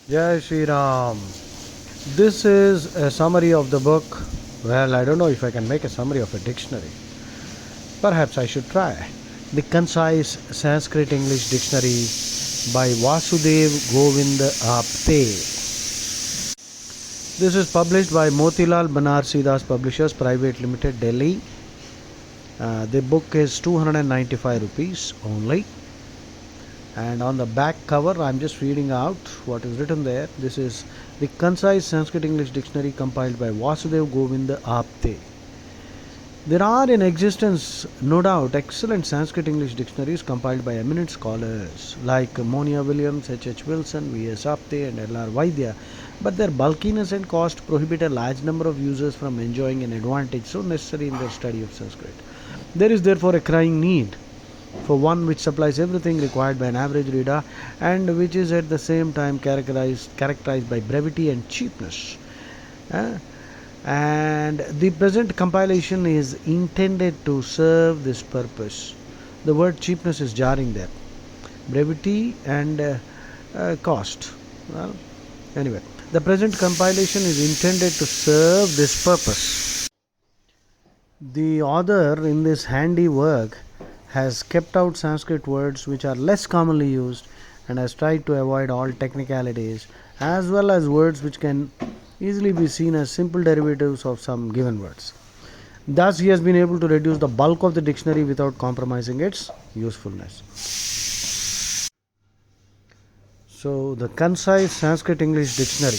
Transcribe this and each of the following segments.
Jai Shri Ram. This is a summary of the book. Well, I don't know if I can make a summary of a dictionary. Perhaps I should try. The Concise Sanskrit English Dictionary by Vasudev Govind Apte. This is published by Motilal Banarsi Das Publishers Private Limited, Delhi. The book is 295 rupees only. And on the back cover, I'm just reading out what is written there. This is the Concise Sanskrit English Dictionary compiled by Vasudev Govind Apte. There are in existence, no doubt, excellent Sanskrit English dictionaries compiled by eminent scholars like Monia Williams, H. Wilson, V.S. Apte, and L.R. Vaidya, but their bulkiness and cost prohibit a large number of users from enjoying an advantage so necessary in their study of Sanskrit. There is therefore a crying need for one which supplies everything required by an average reader and which is at the same time characterized by brevity and cheapness. And the present compilation is intended to serve this purpose. The word cheapness is jarring there. Brevity and cost. Well, anyway, the present compilation is intended to serve this purpose. The author in this handy work has kept out Sanskrit words which are less commonly used and has tried to avoid all technicalities as well as words which can easily be seen as simple derivatives of some given words. Thus, he has been able to reduce the bulk of the dictionary without compromising its usefulness. So, the Concise Sanskrit English Dictionary.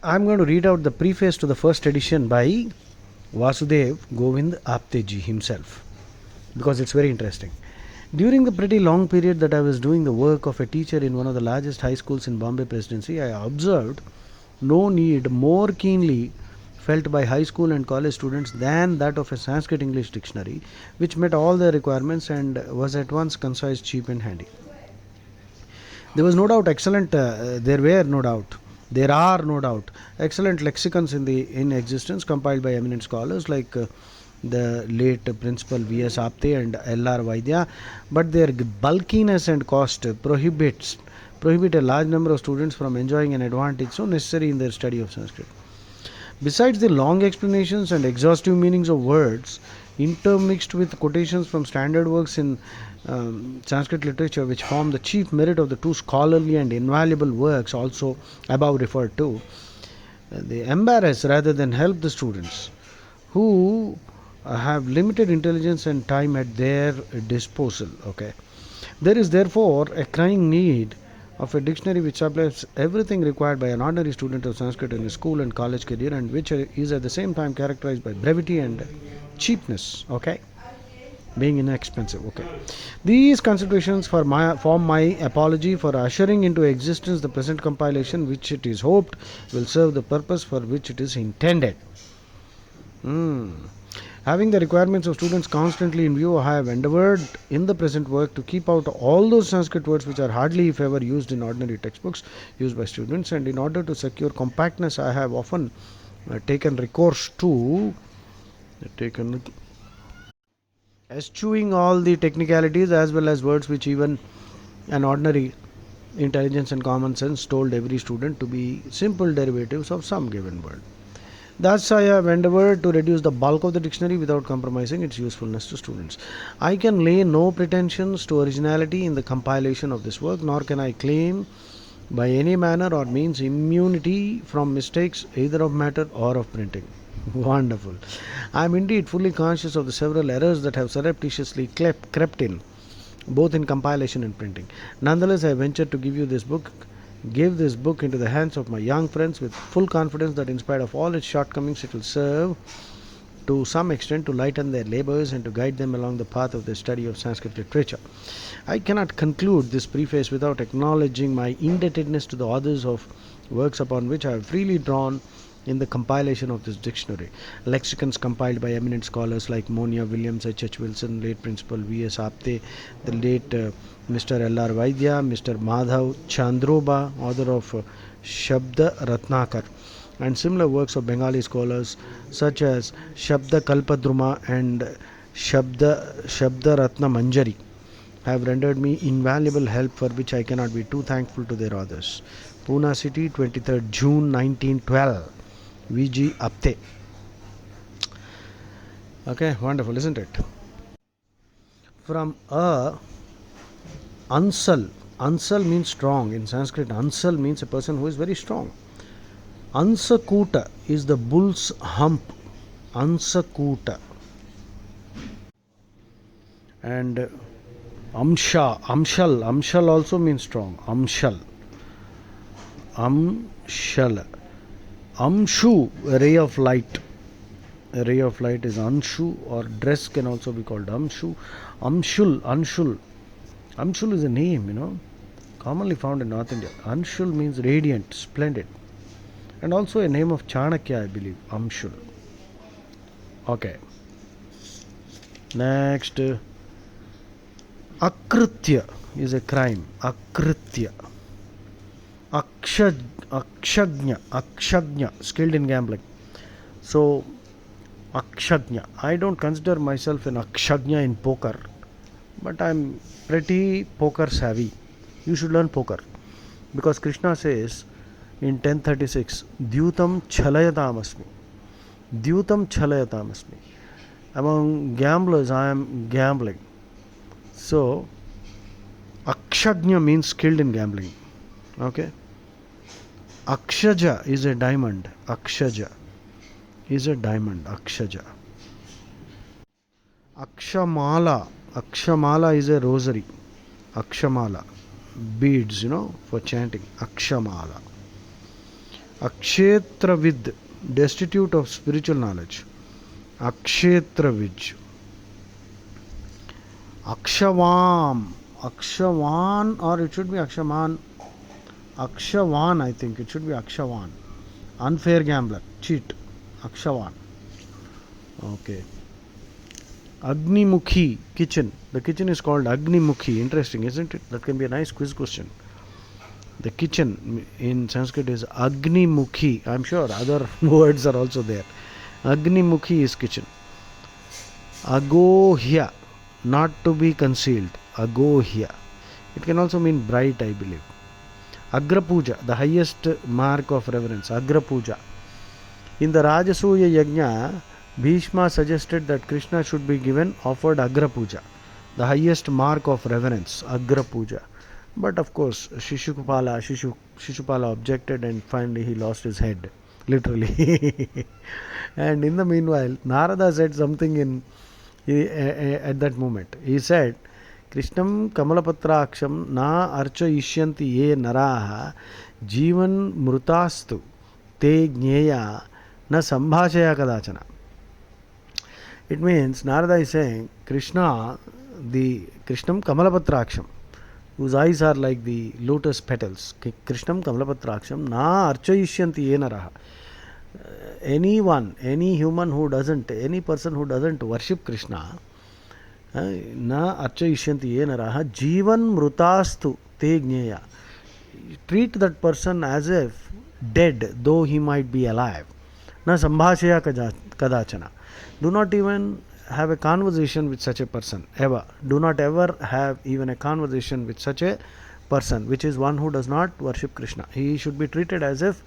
I'm going to read out the preface to the first edition by Vasudev Govind Apteji himself because it's very interesting. During the pretty long period that I was doing the work of a teacher in one of the largest high schools in Bombay Presidency, I observed no need more keenly felt by high school and college students than that of a Sanskrit English dictionary, which met all their requirements and was at once concise, cheap, and handy. There was no doubt excellent. There are no doubt excellent lexicons in existence compiled by eminent scholars like the late Principal V.S. Apte and L.R. Vaidya, but their bulkiness and cost prohibit a large number of students from enjoying an advantage so necessary in their study of Sanskrit. Besides the long explanations and exhaustive meanings of words, intermixed with quotations from standard works in Sanskrit literature, which form the chief merit of the two scholarly and invaluable works also above referred to, they embarrass rather than help the students who have limited intelligence and time at their disposal. Okay, there is therefore a crying need of a dictionary which supplies everything required by an ordinary student of Sanskrit in his school and college career, and which is at the same time characterized by brevity and cheapness. Okay, being inexpensive. Okay, these considerations form my apology for ushering into existence the present compilation, which it is hoped will serve the purpose for which it is intended. Having the requirements of students constantly in view, I have endeavored in the present work to keep out all those Sanskrit words which are hardly, if ever, used in ordinary textbooks used by students, and in order to secure compactness, I have often taken recourse to eschewing all the technicalities as well as words which even an ordinary intelligence and common sense told every student to be simple derivatives of some given word. Thus, I have endeavored to reduce the bulk of the dictionary without compromising its usefulness to students. I can lay no pretensions to originality in the compilation of this work, nor can I claim by any manner or means immunity from mistakes either of matter or of printing. Wonderful. I am indeed fully conscious of the several errors that have surreptitiously crept in, both in compilation and printing. Nonetheless, I venture to give this book into the hands of my young friends with full confidence that in spite of all its shortcomings, it will serve to some extent to lighten their labors and to guide them along the path of the study of Sanskrit literature. I cannot conclude this preface without acknowledging my indebtedness to the authors of works upon which I have freely drawn in the compilation of this dictionary. Lexicons compiled by eminent scholars like Monia Williams, H. Wilson, late Principal V.S. Apte, the late Mr. L.R. Vaidya, Mr. Madhav Chandroba, author of Shabda Ratnakar, and similar works of Bengali scholars such as Shabda Kalpadruma and Shabda Ratna Manjari. have rendered me invaluable help for which I cannot be too thankful to their authors. Pune City, 23rd June 1912. V.G. Apte. Okay, wonderful, isn't it? From Ansal. Ansal means strong. In Sanskrit, Ansal means a person who is very strong. Ansakuta is the bull's hump. Ansakuta. And Amshal also means strong. Amshal. Amshu, a ray of light. A ray of light is Anshu, or dress can also be called Amshu. Anshul. Amshul is a name, commonly found in North India. Anshul means radiant, splendid. And also a name of Chanakya, I believe. Amshul. Okay. Next. Akritya is a crime. Akritya. Akshagnya, skilled in gambling. So, Akshagnya. I don't consider myself an Akshagnya in poker, but I'm pretty poker savvy. You should learn poker. Because Krishna says in 1036, Dyutam Chalayatam Asmi. Among gamblers, I am gambling. So, Akshagnya means skilled in gambling. Okay. Akshaja is a diamond. Akshaja is a diamond. Akshaja. Akshamala is a rosary. Akshamala. Beads, for chanting. Akshamala. Akshetravid, destitute of spiritual knowledge. Akshetravid. Akshavan, or it should be Akshaman. Akshavan, I think. It should be Akshavan. Unfair gambler. Cheat. Akshavan. Okay. Agnimukhi, kitchen. The kitchen is called Agnimukhi. Interesting, isn't it? That can be a nice quiz question. The kitchen in Sanskrit is Agnimukhi. I'm sure other words are also there. Agnimukhi is kitchen. Agohya, not to be concealed. Agohya. It can also mean bright, I believe. Agra Puja, the highest mark of reverence. Agra Puja. In the Rajasuya Yajna, Bhishma suggested that Krishna should be offered Agra Puja, the highest mark of reverence. Agra Puja. But of course, Shishupala objected, and finally he lost his head, literally. And in the meanwhile, Narada said something at that moment. He said, Krishnam Kamalapatraksham na archa ishyanti ye naraha jivan mrutastu te jneya na sambhashaya kadachana. It means Narada is saying Krishnam Kamalapatraksham, whose eyes are like the lotus petals. Krishnam Kamalapatraksham na archa ishyanti ye naraha. Any person who doesn't worship Krishna, na archa ishyanti ye naraha jivan mrutastu te jneya. Treat that person as if dead, though he might be alive. Na sambhashaya kadachana. Do not even have a conversation with such a person, ever. Do not ever have even a conversation with such a person, which is one who does not worship Krishna. He should be treated as if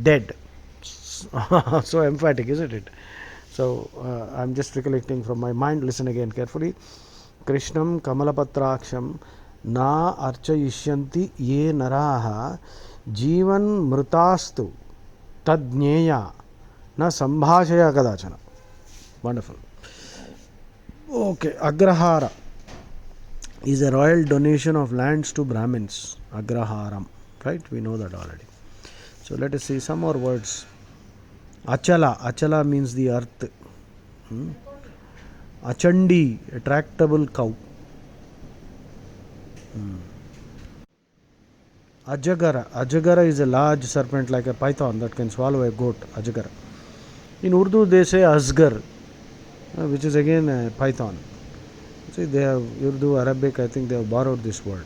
dead. So emphatic, isn't it? So I'm just recollecting from my mind. Listen again carefully. Krishnam Kamalapatraksham na archayishyanti ye naraha jivan mrutastu tadjneya na sambhashaya kadachana. Wonderful. Okay, Agrahara is a royal donation of lands to Brahmins. Agraharam. Right? We know that already. So let us see some more words. Achala means the earth. Achandi, a tractable cow. Ajagara is a large serpent like a python that can swallow a goat. Ajagara. In Urdu they say Asgar, which is again a python. See, they have Urdu, Arabic, I think they have borrowed this word.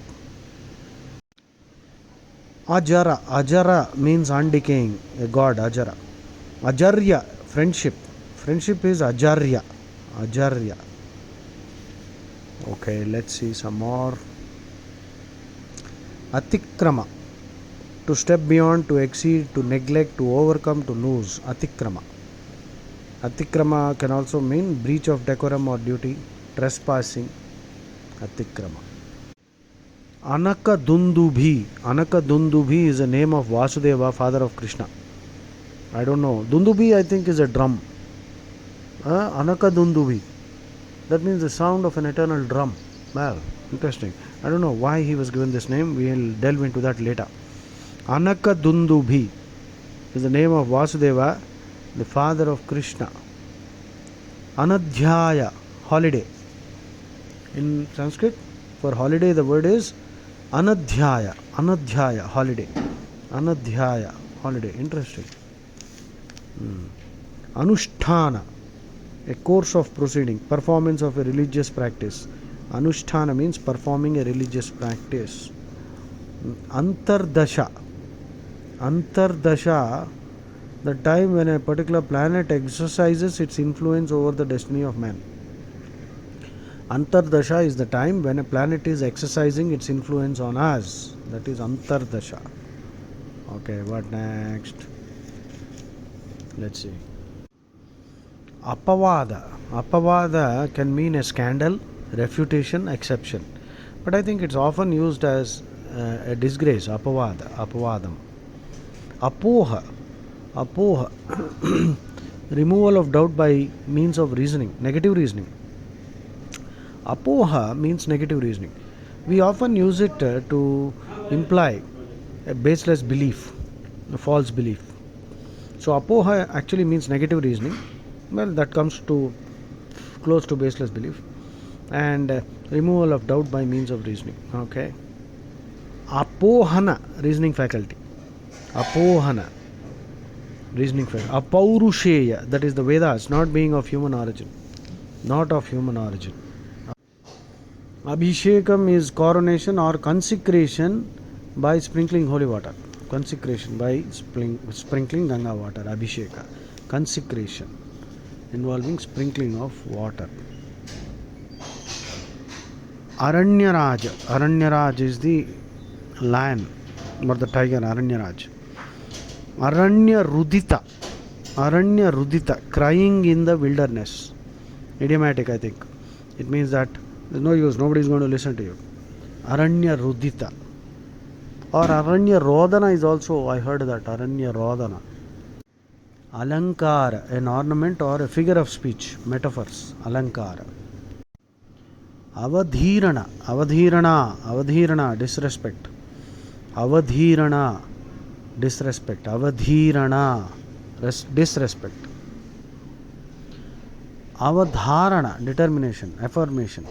Ajara means undecaying, a god, Ajara. Ajarya, friendship. Friendship is Ajarya. Okay, let's see some more. Atikrama. To step beyond, to exceed, to neglect, to overcome, to lose. Atikrama. Atikrama can also mean breach of decorum or duty, trespassing. Atikrama. Anakadundubhi. Anakadundubhi is the name of Vasudeva, father of Krishna. I don't know. Dundubi, I think, is a drum. Anakadundubi. That means the sound of an eternal drum. Well, interesting. I don't know why he was given this name. We will delve into that later. Anakadundubhi is the name of Vasudeva, the father of Krishna. Anadhyaya, holiday. In Sanskrit, for holiday the word is Anadhyaya. Anadhyaya, holiday. Anadhyaya, holiday. Interesting. Anusthana, a course of proceeding, performance of a religious practice. Anusthana means performing a religious practice. Antardasha. Antardasha, the time when a particular planet exercises its influence over the destiny of man. Antardasha is the time when a planet is exercising its influence on us. That is Antardasha. Okay, what next? Let's see. Apavada. Apavada can mean a scandal, refutation, exception. But I think it's often used as a disgrace. Apavada. Apavadam. Apoha. Apoha. Removal of doubt by means of reasoning, negative reasoning. Apoha means negative reasoning. We often use it to imply a baseless belief, a false belief. So apoha actually means negative reasoning. Well, that comes to close to baseless belief, and removal of doubt by means of reasoning. Okay. Apohana, reasoning faculty. Apohana, reasoning faculty. Apaurusheya, that is the Vedas, not being of human origin. Not of human origin. Abhishekam is coronation or consecration by sprinkling holy water. Consecration by sprinkling Ganga water. Abhisheka. Consecration involving sprinkling of water. Aranyaraj. Aranyaraj is the lion or the tiger. Aranyaraj. Aranya Rudita. Aranya Rudita. Crying in the wilderness. Idiomatic, I think. It means that there's no use. Nobody is going to listen to you. Aranya Rudita. Or Aranya Rodana is also, I heard that. Aranya Rodana. Alankara, an ornament or a figure of speech, metaphors. Alankara. Avadhirana, Avadhirana, Avadhirana, disrespect. Avadhirana, disrespect. Avadhirana, disrespect. Avadharana, determination, affirmation.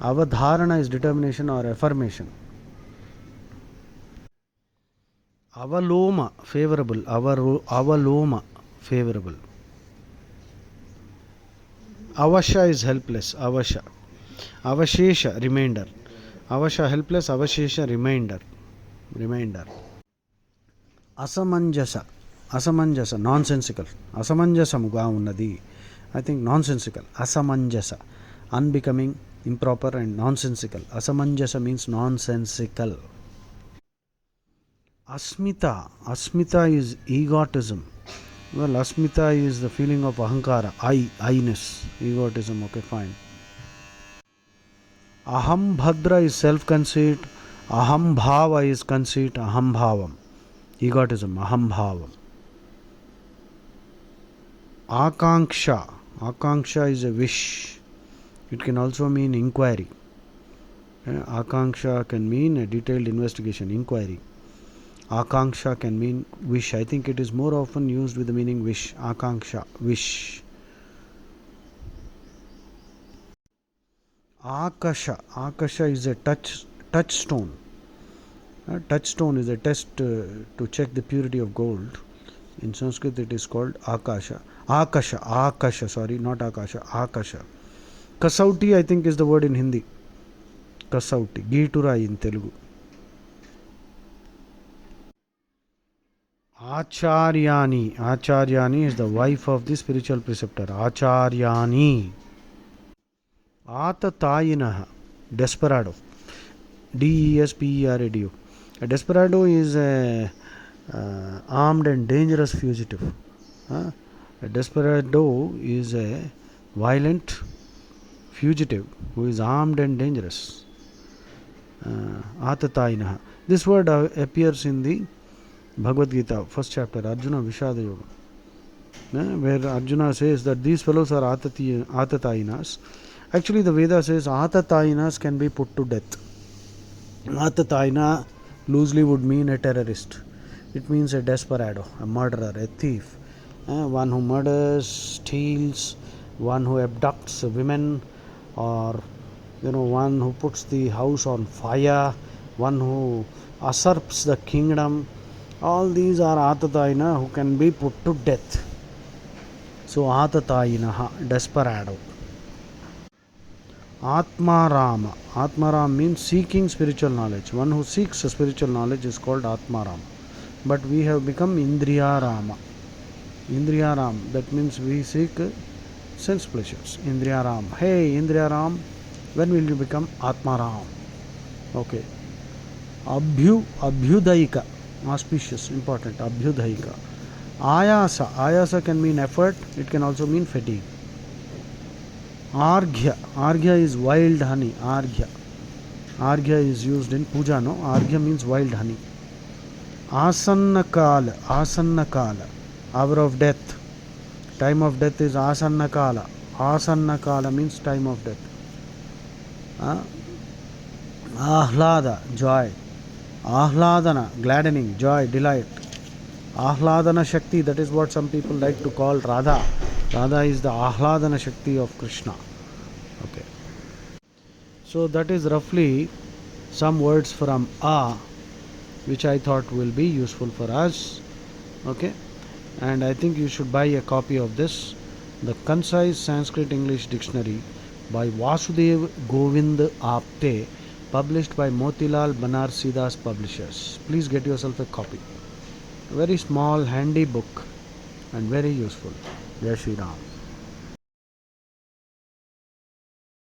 Avadharana is determination or affirmation. Avaloma, favorable. Avaloma, favorable. Avasha is helpless. Avasha. Avashesha, remainder. Avasha, helpless. Avashesha, remainder. Remainder. Asamanjasa. Asamanjasa, nonsensical. Asamanjasamuga unnadi. I think nonsensical. Asamanjasa, unbecoming, improper and nonsensical. Asamanjasa means nonsensical. Asmita. Asmita is egotism. Well, asmita is the feeling of ahankara, I-ness, egotism. Okay, fine. Aham bhadra is self-conceit. Aham bhava is conceit. Aham bhavam, egotism. Aham bhavam. Akanksha. Akanksha is a wish. It can also mean inquiry. Akanksha can mean a detailed investigation, inquiry. Akanksha can mean wish. I think it is more often used with the meaning wish. Akanksha, wish. Akasha. Akasha is a touchstone. A touchstone is a test to check the purity of gold. In Sanskrit it is called Akasha. Akasha. Akasha. Sorry, not Akasha. Akasha. Kasauti, I think, is the word in Hindi. Kasauti. Geetura in Telugu. Acharyani. Acharyani is the wife of the spiritual preceptor. Acharyani. Atatayinaha. Desperado. Desperado. A desperado is a armed and dangerous fugitive. A desperado is a violent fugitive who is armed and dangerous. Atatainaha. This word appears in the Bhagavad Gita, first chapter, Arjuna Vishada Yoga, where Arjuna says that these fellows are atatainas. Actually, the Veda says atatainas can be put to death. Atataina loosely would mean a terrorist. It means a desperado, a murderer, a thief, one who murders, steals, one who abducts women, or one who puts the house on fire, one who usurps the kingdom. All these are atataina who can be put to death. So atatainaha, desperado. Atmarama. Atmaram means seeking spiritual knowledge. One who seeks spiritual knowledge is called Atmaram. But we have become Indriyarama. Indriyaram, that means we seek sense pleasures. Indriyaram. Hey Indriyaram, when will you become Atmaram? Okay. Abhyudaika. Auspicious, important. Abhyudaika. Ayasa. Ayasa can mean effort, it can also mean fatigue. Arghya. Arghya is wild honey. Arghya. Arghya is used in puja, no? Arghya means wild honey. Asannakala. Asannakala. Hour of death. Time of death is asannakala. Asannakala means time of death. Ahlada, joy. Ahladana, gladdening, joy, delight. Ahladana Shakti, that is what some people like to call Radha. Radha is the Ahladana Shakti of Krishna. Okay. So that is roughly some words from A, which I thought will be useful for us. Okay. And I think you should buy a copy of this, the Concise Sanskrit English Dictionary by Vasudev Govind Apte, published by Motilal Banarsidass Publishers. Please get yourself a copy. A very small, handy book and very useful. Jai Shri Ram.